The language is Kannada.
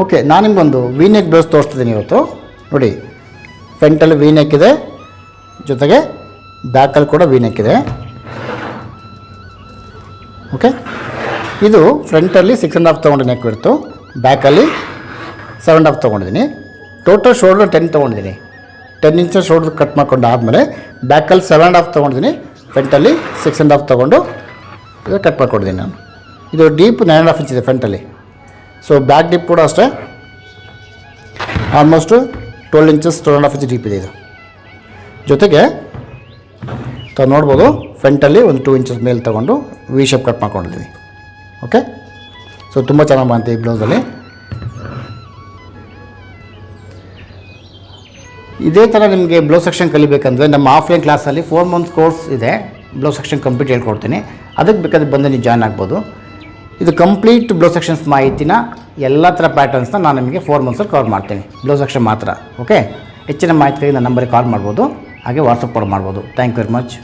ಓಕೆ, ನಾನು ನಿಮಗೊಂದು ವಿ ನೆಕ್ ಬ್ಲೌಸ್ ತೋರಿಸ್ತಿದ್ದೀನಿ ಇವತ್ತು. ನೋಡಿ, ಫ್ರಂಟಲ್ಲಿ ವಿ ನೆಕ್ ಇದೆ, ಜೊತೆಗೆ ಬ್ಯಾಕಲ್ಲಿ ಕೂಡ ವಿ ನೆಕ್ ಇದೆ. ಓಕೆ, ಇದು ಫ್ರಂಟಲ್ಲಿ 6.5 ತೊಗೊಂಡು ನೆಕ್ ಬಿಡ್ತು, ಬ್ಯಾಕಲ್ಲಿ 7.5 ತೊಗೊಂಡಿದ್ದೀನಿ. ಟೋಟಲ್ ಶೋಲ್ಡರ್ 10 ತೊಗೊಂಡಿದ್ದೀನಿ. 10 ಇಂಚಸ್ ಶೋಲ್ಡರ್ ಕಟ್ ಮಾಡ್ಕೊಂಡು ಆದಮೇಲೆ ಬ್ಯಾಕಲ್ಲಿ 7.5 ತೊಗೊಂಡಿದ್ದೀನಿ, ಫ್ರಂಟಲ್ಲಿ 6.5 ತೊಗೊಂಡು ಇದು ಕಟ್ ಮಾಡ್ಕೊಂಡಿದ್ದೀನಿ ನಾನು. ಇದು ಡೀಪ್ 9.5 ಇಂಚ್ ಇದೆ ಫ್ರಂಟಲ್ಲಿ. ಸೊ ಬ್ಯಾಕ್ ಡೀಪ್ ಕೂಡ ಅಷ್ಟೇ ಆಲ್ಮೋಸ್ಟು 12 ಇಂಚಸ್ 12.5 ಇಂಚ್ ಡೀಪ್ ಇದೆ ಇದು. ಜೊತೆಗೆ ತಾವು ನೋಡ್ಬೋದು, ಫ್ರಂಟಲ್ಲಿ ಒಂದು 2 ಇಂಚಸ್ ಮೇಲೆ ತೊಗೊಂಡು ವಿ ಶೇಪ್ ಕಟ್ ಮಾಡ್ಕೊಂಡಿದ್ದೀನಿ. ಓಕೆ, ಸೊ ತುಂಬ ಚೆನ್ನಾಗಿ ಬಂತು ಈ ಬ್ಲೌಸಲ್ಲಿ. ಇದೇ ಥರ ನಿಮಗೆ ಬ್ಲೌಸ್ ಸೆಕ್ಷನ್ ಕಲಿಬೇಕಂದ್ರೆ ನಮ್ಮ ಆಫ್ಲೈನ್ ಕ್ಲಾಸಲ್ಲಿ 4 ಮಂತ್ಸ್ ಕೋರ್ಸ್ ಇದೆ, ಬ್ಲೌಸ್ ಸೆಕ್ಷನ್ ಕಂಪ್ಲೀಟ್ ಹೇಳ್ಕೊಡ್ತೀನಿ. ಅದಕ್ಕೆ ಬೇಕಾದ್ರೆ ಬಂದು ನೀವು ಜಾಯ್ನ್ ಆಗ್ಬೋದು. ಇದು ಕಂಪ್ಲೀಟ್ ಬ್ಲೌಸ್ ಸೆಕ್ಷನ್ಸ್ ಮಾಹಿತಿನ ಎಲ್ಲ ಥರ ಪ್ಯಾಟರ್ನ್ಸ್ನ ನಾನು ನಿಮಗೆ 4 ಮಂತ್ಸಲ್ಲಿ ಕವರ್ ಮಾಡ್ತೀನಿ, ಬ್ಲೌಸ್ ಸೆಕ್ಷನ್ ಮಾತ್ರ. ಓಕೆ, ಹೆಚ್ಚಿನ ಮಾಹಿತಿಗಾಗಿ ನನ್ನ ನಂಬರಿಗೆ ಕಾಲ್ ಮಾಡ್ಬೋದು, ಹಾಗೆ ವಾಟ್ಸಪ್ ಕಾಲ್ ಮಾಡ್ಬೋದು. Thank you very much.